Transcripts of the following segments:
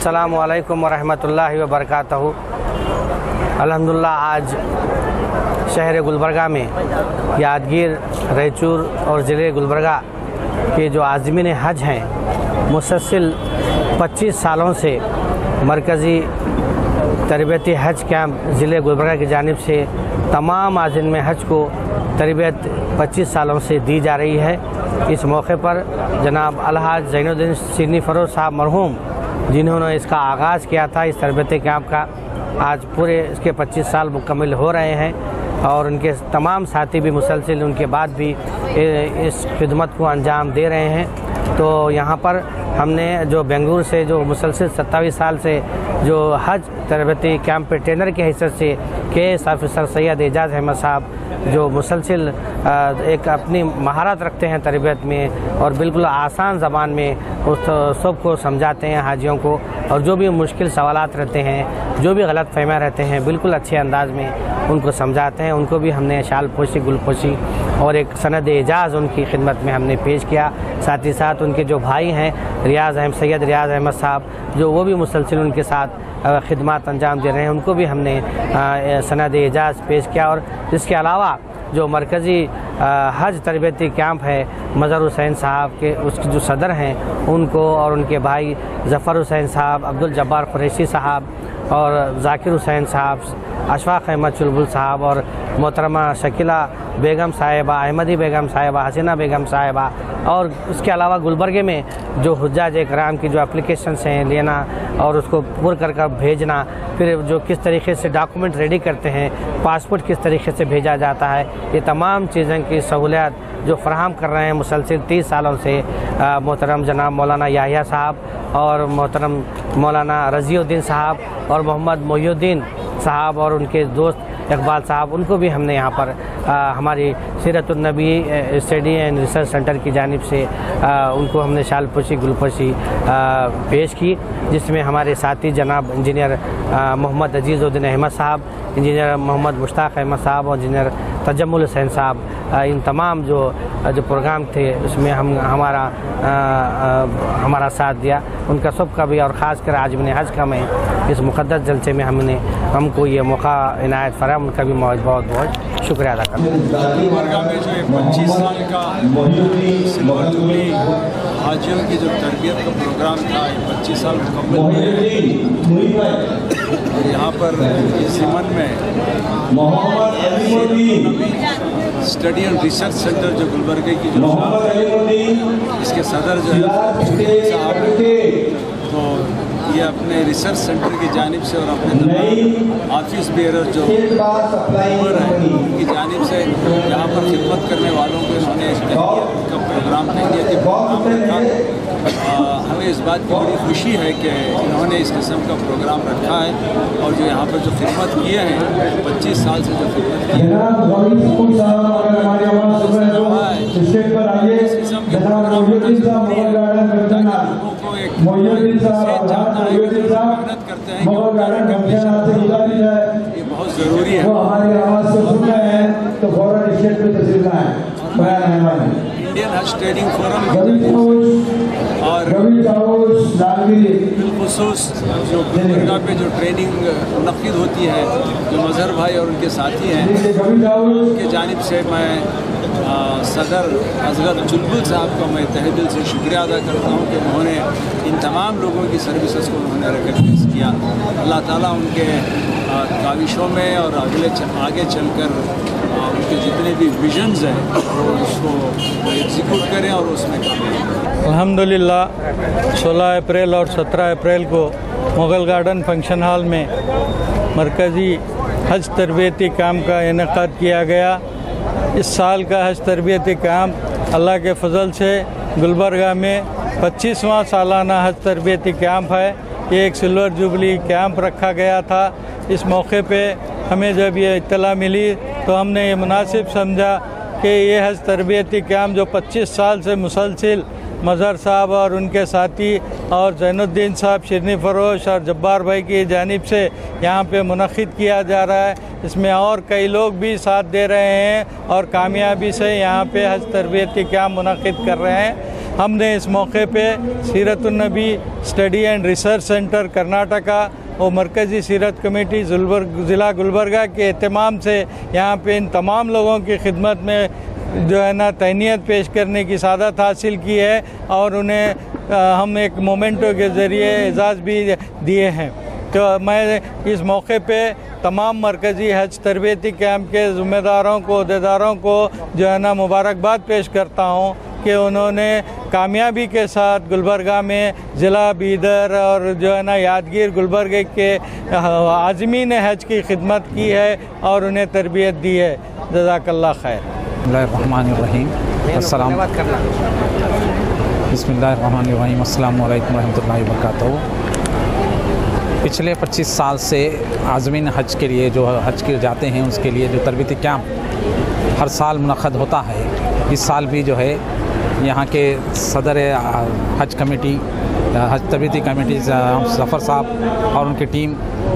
अस्सलामु अलैकुम वरहमतुल्लाहि वबरकातहू। अल्हम्दुलिल्लाह आज शहर गुलबर्गा में यादगीर, रैचूर और ज़िले गुलबर्गा के जो आज़मीन हज हैं मुसलसिल 25 सालों से मरकज़ी तरबियती हज कैंप ज़िले गुलबर्गा की जानिब से तमाम आज़मीन हज को तरबियत 25 सालों से दी जा रही है। इस मौके पर जनाब अलहाज ज़ैनुद्दीन सिडनी फ़रोज़ साहब मरहूम, जिन्होंने इसका आगाज़ किया था इस तरबियती कैंप का, आज पूरे इसके 25 साल मुकम्मल हो रहे हैं और उनके तमाम साथी भी मुसलसिल उनके बाद भी इस खिदमत को अंजाम दे रहे हैं। तो यहाँ पर हमने जो बेंगलुरु से जो मुसलसिल 27 साल से जो हज तरबियती कैंप पे ट्रेनर के हैसियत से केएस ऑफिसर सैयद एजाज़ अहमद साहब जो मुसलसिल एक अपनी महारत रखते हैं तरबियत में और बिल्कुल आसान ज़बान में उस सबको समझाते हैं हाजियों को, और जो भी मुश्किल सवालात रहते हैं, जो भी गलत फहमियाँ रहते हैं, बिल्कुल अच्छे अंदाज में उनको समझाते हैं। उनको भी हमने शाल पोशी, गुलपोशी और एक सनद एजाज़ उनकी खिदमत में हमने पेश किया। साथ ही साथ उनके जो भाई हैं सैयद रियाज़ अहमद साहब, जो वो भी मुसलसिल उनके साथ खिदमत अंजाम दे रहे हैं, उनको भी हमने सनद एजाज़ पेश किया। और इसके अलावा जो मरकज़ी हज तरबियती कैंप है मज़हर हुसैन साहब के उसके जो सदर हैं उनको और उनके भाई ज़फ़र हुसैन साहब, अब्दुल जब्बार कुरैशी साहब और ज़ाकिर हुसैन साहब, अशफाक़ अहमद चुलबुल साहब और मोहतरमा शकीला बेगम साहिबा, अहमदी बेगम साहिबा, हसीना बेगम साहिबा, और उसके अलावा गुलबर्गे में जो हुज्जाज इकराम की जो एप्लीकेशंस हैं लेना और उसको पूर कर भेजना, फिर जो किस तरीके से डॉक्यूमेंट रेडी करते हैं, पासपोर्ट किस तरीके से भेजा जाता है, ये तमाम चीज़ें की सहूलियत जो फराहम कर रहे हैं मुसलसिल 30 सालों से मोहतरम जनाब मौलाना याहिया साहब और मोहतरम मौलाना रज़ीउद्दीन साहब और मोहम्मद मोहिउद्दीन साहब और उनके दोस्त इकबाल साहब, उनको भी हमने यहाँ पर हमारी Seeratunnabi study and research centre की जानिब से उनको हमने शाल पोशी, गुलपोशी पेश की, जिसमें हमारे साथी जनाब इंजीनियर मोहम्मद अजीज़ुद्दीन अहमद साहब, इंजीनियर मोहम्मद मुश्ताक़ अहमद साहब और इंजीनियर तजम्मुल हुसैन साहब, इन तमाम जो प्रोग्राम थे उसमें हमारा साथ दिया। उनका सबका भी और ख़ास कर आज़मीन हज का मैं इस मुक़द्दस जलसे में हमको ये मौका इनायत फराहम, उनका भी बहुत बहुत शुक्रिया अदा करता हूँ। गुलबर्गा में जो 25 साल का सिल्वर जुबली हाजियों की जो तरबियत का प्रोग्राम था, 25 साल मुकम्मल हुए। यहाँ पर इस ज़िमन में स्टडी एंड रिसर्च सेंटर जो गुलबर्गे की जो इसके सदर जो है साहब, तो ये अपने रिसर्च सेंटर की जानिब से और अपने तमाम ऑफिस बेरर जो मेंबर हैं उनकी जानिब से यहाँ पर खिदमत करने वालों को इन्होंने इस तरबियत का प्रोग्राम तरबियती प्रोग्राम रखा। हमें इस बात की बड़ी खुशी है कि इन्होंने इस किस्म का प्रोग्राम रखा है और जो यहाँ पर जो खिदमत किए हैं 25 साल से जो खिदमत की है इस किस्म के प्रोग्राम लोगों को एक जानना है कि मेहनत करते हैं ये बहुत ज़रूरी है। इंडियन हज ट्रेनिंग फोरम और बिलखुसूस जो गुलबर्गा पे जो ट्रेनिंग मुनक्किद होती है, जो मज़हर भाई और उनके साथी हैं, उनके जानिब से मैं सदर असगर चुलबुल साहब का मैं तहे दिल से शुक्रिया अदा करता हूँ कि उन्होंने इन तमाम लोगों की सर्विसेज को उन्होंने रिकग्नाइज़ किया। अल्लाह ताला उनके काविशों में और आगे चलकर उनके जितने भी विजन्स हैं वो उसको एग्जीक्यूट करें और उसमें कामयाब। अल्हम्दुलिल्लाह 16 अप्रैल और 17 अप्रैल को मुग़ल गार्डन फंक्शन हॉल में मरकज़ी हज तरबियती कैंप का इनेकाद किया गया। इस साल का हज तरबियती कैंप अल्लाह के फ़ज़ल से गुलबर्गा में 25वां सालाना हज तरबियती कैंप है। ये एक सिल्वर जुबली कैंप रखा गया था। इस मौके पे हमें जब ये इत्तला मिली तो हमने ये मुनासिब समझा कि ये हज तरबियती कैंप जो 25 साल से मुसलसिल मज़हर साहब और उनके साथी और ज़ैनुद्दीन साहब, शिरनी फ़रोज़ और जब्बार भाई की जानिब से यहाँ पे मुनक़िद किया जा रहा है, इसमें और कई लोग भी साथ दे रहे हैं और कामयाबी से यहाँ पे हज तरबियती कैंप मुनक़िद कर रहे हैं। हमने इस मौके पे Seeratunnabi study and research centre Karnataka और मरकज़ी सीरत कमेटी ज़िला गुलबर्गा के एहतमाम से यहाँ पे इन तमाम लोगों की खिदमत में जो है ना तहनीत पेश करने की सादत हासिल की है और उन्हें हम एक मोमेंटो के ज़रिए एजाज़ भी दिए हैं। तो मैं इस मौके पे तमाम मरकज़ी हज तरबियती कैंप के ज़िम्मेदारों को, अहदेदारों को जो है ना मुबारकबाद पेश करता हूँ कि उन्होंने कामयाबी के साथ गुलबर्गा में ज़िला बीदर और जो है ना यादगीर गुलबर्गा के आज़मीन हज की खिदमत की है और उन्हें तरबियत दी है। जज़ाकल्लाह खैर। बिस्मिल्लाहिर्रहमानिर्रहीम। बिस्मिल्लाहिर्रहमानिर्रहीम। अस्सलामु अलैकुम रहमतुल्लाहि व बरकातहू। पिछले 25 साल से आज़मीन हज के लिए जो हज के जाते हैं उसके लिए जो तरबियती कैंप हर साल मुनक़्क़द होता है, इस साल भी जो है यहाँ के सदर हज कमेटी, हज तरबियती कमेटी ज़फ़र साहब और उनकी टीम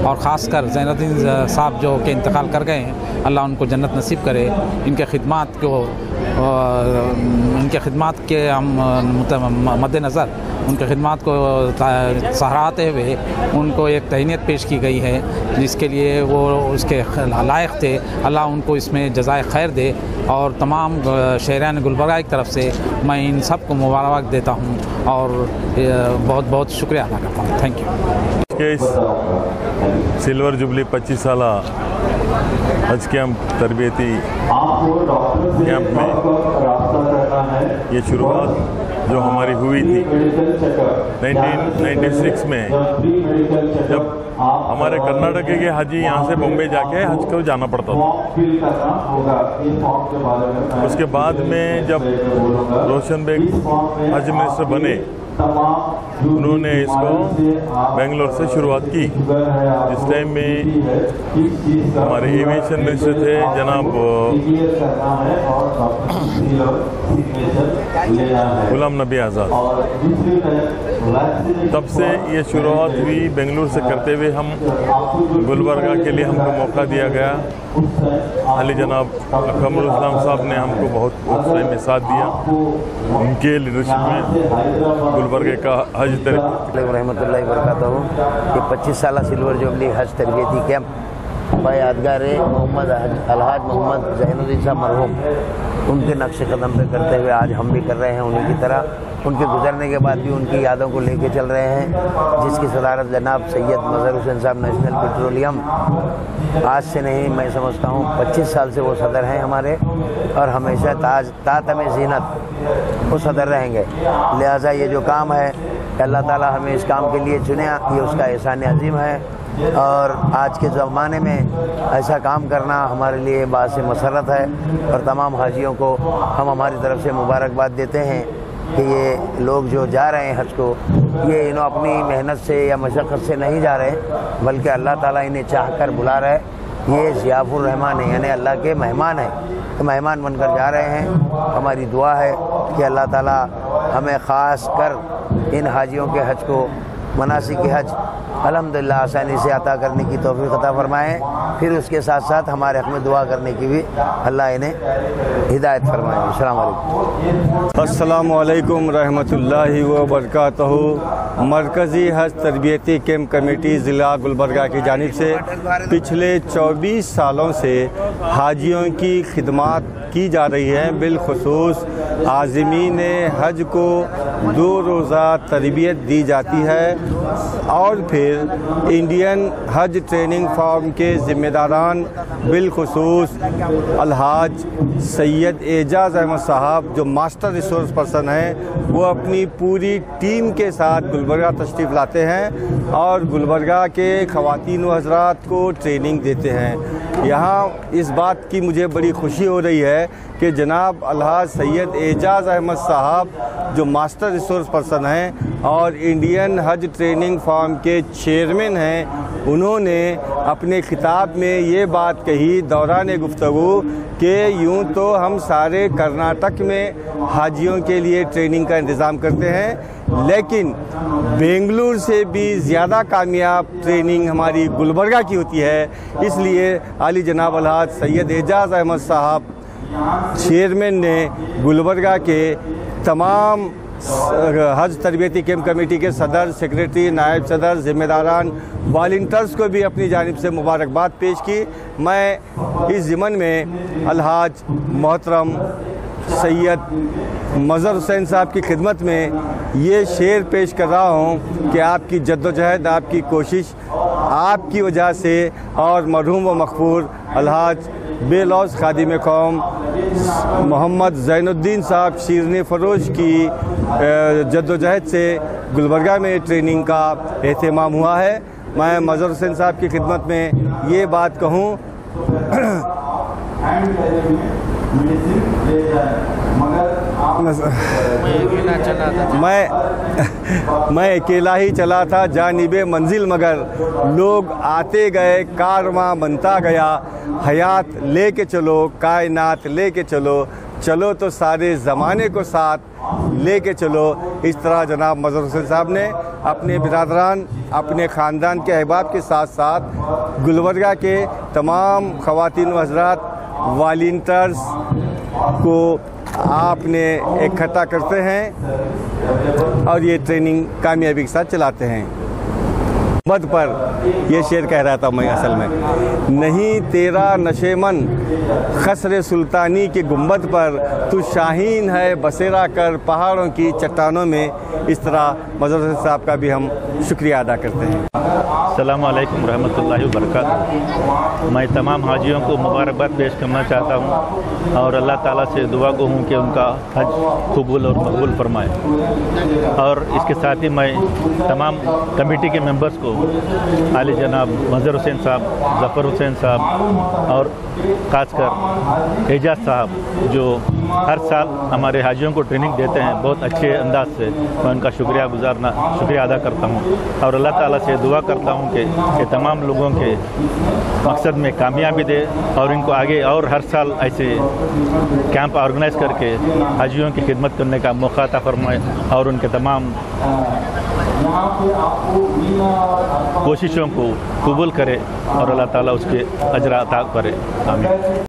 और ख़ासकर ज़ैनुद्दीन साहब जो के इंतकाल कर गए हैं, अल्लाह उनको जन्नत नसीब करे। इनके खिदमत के मद्देनज़र उनके खिदमत को सराहते हुए उनको एक तहनीत पेश की गई है जिसके लिए वो उसके लायक थे। अल्लाह उनको इसमें जज़ाए खैर दे और तमाम शहरान गुलबर्गा की तरफ से मैं इन सब को मुबारक देता हूँ और बहुत बहुत शुक्रिया अदा करता हूँ। Thank you. इस सिल्वर जुबली 25 साल हज कैंप तरबियती कैंप में ये शुरुआत जो हमारी हुई थी 1996 में, जब हमारे कर्नाटक के हाजी यहाँ से बॉम्बे जाके हज को जाना पड़ता था। उसके बाद में जब रोशन बेग हज मिनिस्टर बने, उन्होंने इसको बेंगलोर से शुरुआत की। इस टाइम में हमारे एविएशन मिनिस्टर थे जनाब गुलाम नबी आज़ाद। तब से ये शुरुआत हुई बेंगलोर से करते हुए हम गुलबर्गा के लिए हमको मौका दिया गया। अली जनाब कमरुल इस्लाम साहब ने हमको बहुत उस टाइम में साथ दिया। उनके लीडरशिप में गुलबर्गे का हज रहमतुल्लाहि व बरकातहू ये 25 साल सिल्वर जुबली हज तरबियती कैंप यादगार मोहम्मद अलहाज मोहम्मद ज़ैनुद्दीन साहब मरहूम उनके नक्श कदम पे करते हुए आज हम भी कर रहे हैं उन्हीं की तरह। उनके गुजरने के बाद भी उनकी यादों को लेके चल रहे हैं, जिसकी सदारत जनाब सैयद मज़हर हुसैन साहब नेशनल पेट्रोलियम आज से नहीं, मैं समझता हूँ 25 साल से वो सदर हैं हमारे और हमेशा तातमे ज़ीनत वो सदर रहेंगे। लिहाजा ये जो काम है अल्लाह ताला हमें इस काम के लिए चुने, ये उसका एहसान अजीम है और आज के ज़माने में ऐसा काम करना हमारे लिए बात मसरत है और तमाम हाजियों को हम हमारी तरफ से मुबारकबाद देते हैं कि ये लोग जो जा रहे हैं हज को, ये इन्हों अपनी मेहनत से या मशक्क़त से नहीं जा रहे, बल्कि अल्लाह ताला इन्हें चाह कर बुला रहे। ये ज़ियाफ़ुर रहमान है, यानी अल्लाह के मेहमान हैं, तो मेहमान बनकर जा रहे हैं। हमारी दुआ है कि अल्लाह ताला हमें ख़ास कर इन हाजियों के हज को, मनासिक के हज अल्हम्दुलिल्लाह आसानी से अता करने की तौफीक अता फरमाएँ। फिर उसके साथ साथ हमारे हक़ में दुआ करने की भी अल्लाह इन्हें हिदायत फरमाए। अस्सलामु अलैकुम रहमतुल्लाहि व बरकातहू। मरकज़ी हज तरबियती कैंप कमेटी ज़िला गुलबर्गा की जानिब से पिछले 24 सालों से हाजियों की खिदमत की जा रही है। बिलखुसूस आज़मीन हज को 2 रोज़ा तरबियत दी जाती है और फिर इंडियन हज ट्रेनिंग फॉर्म के ज़िम्मेदारान बिलखुसूस अलहाज सैयद एजाज़ अहमद साहब जो मास्टर रिसोर्स पर्सन हैं, वो अपनी पूरी टीम के साथ गुलबर्गा तशरीफ़ लाते हैं और गुलबर्गा के ख़वातीन व हज़रात को ट्रेनिंग देते हैं। यहाँ इस बात की मुझे बड़ी खुशी हो रही है कि जनाब अलहाज सैयद एजाज़ अहमद साहब जो मास्टर रिसोर्स पर्सन हैं और इंडियन हज ट्रेनिंग फॉर्म के चेयरमैन हैं, उन्होंने अपने खिताब में ये बात कही दौरान गुफ्तगू कि यूँ तो हम सारे कर्नाटक में हाजियों के लिए ट्रेनिंग का इंतज़ाम करते हैं, लेकिन बेंगलुरु से भी ज़्यादा कामयाब ट्रेनिंग हमारी गुलबर्गा की होती है। इसलिए आली जनाब अलहाज सैयद एजाज़ अहमद साहब चेयरमैन ने गुलबर्गा के तमाम हज तरबियती कैंप कमेटी के सदर, सेक्रेटरी, नायब सदर, ज़िम्मेदारान, वॉलंटियर्स को भी अपनी जानिब से मुबारकबाद पेश की। मैं इस ज़िमन में अलहाज मोहतरम सैयद मज़हर हुसैन साहब की खिदमत में ये शेर पेश कर रहा हूँ कि आपकी जद्दोजहद, आपकी कोशिश, आपकी वजह से और मरहूम व मक़बूल अलहाज बेलौस खादिम कौम मोहम्मद ज़ैनुद्दीन साहब शीरनी फ़रोज़ की जद्दोजहद से गुलबर्गा में ट्रेनिंग का एहतमाम हुआ है। मैं मज़हर हुसैन साहब की खिदमत में ये बात कहूँ मैं अकेला ही चला था जानिबे मंजिल, मगर लोग आते गए, कारवां बनता गया। हयात लेके चलो, कायनात लेके चलो, चलो तो सारे ज़माने को साथ लेके चलो। इस तरह जनाब मज़हर हुसैन साहब ने अपने बिरादरान, अपने ख़ानदान के अहबाब के साथ साथ गुलबर्गा के तमाम ख़वातीन व हज़रात, वॉलंटियर्स को आपने इकट्ठा करते हैं और ये ट्रेनिंग कामयाबी के साथ चलाते हैं। मद पर ये शेर कह रहा था मैं असल में, नहीं तेरा नशेमन खसरे सुल्तानी के गुंबद पर, तू शाहीन है बसेरा कर पहाड़ों की चट्टानों में। इस तरह मज़हर साहब का भी हम शुक्रिया अदा करते हैं। अस्सलामु अलैकुम रहमतुल्लाहि व बरकातहू। मैं तमाम हाजियों को मुबारकबाद पेश करना चाहता हूँ और अल्लाह ताला से दुआ गो हूँ कि उनका हज कबूल और मकबूल फरमाए। और इसके साथ ही मैं तमाम कमेटी के मेंबर्स को, आले जनाब मज़हर हुसैन साहब, ज़फ़र हुसैन साहब और ख़ासकर एजाज साहब जो हर साल हमारे हाजियों को ट्रेनिंग देते हैं बहुत अच्छे अंदाज से, मैं उनका शुक्रिया अदा करता हूँ और अल्लाह ताला से दुआ करता हूँ कि ये तमाम लोगों के मकसद में कामयाबी दे और इनको आगे और हर साल ऐसे कैंप ऑर्गेनाइज करके हाजियों की खिदमत करने का मौका अता फरमाए और उनके तमाम कोशिशों को कबूल करे और अल्लाह ताला उसके अजर अता करे। आमीन।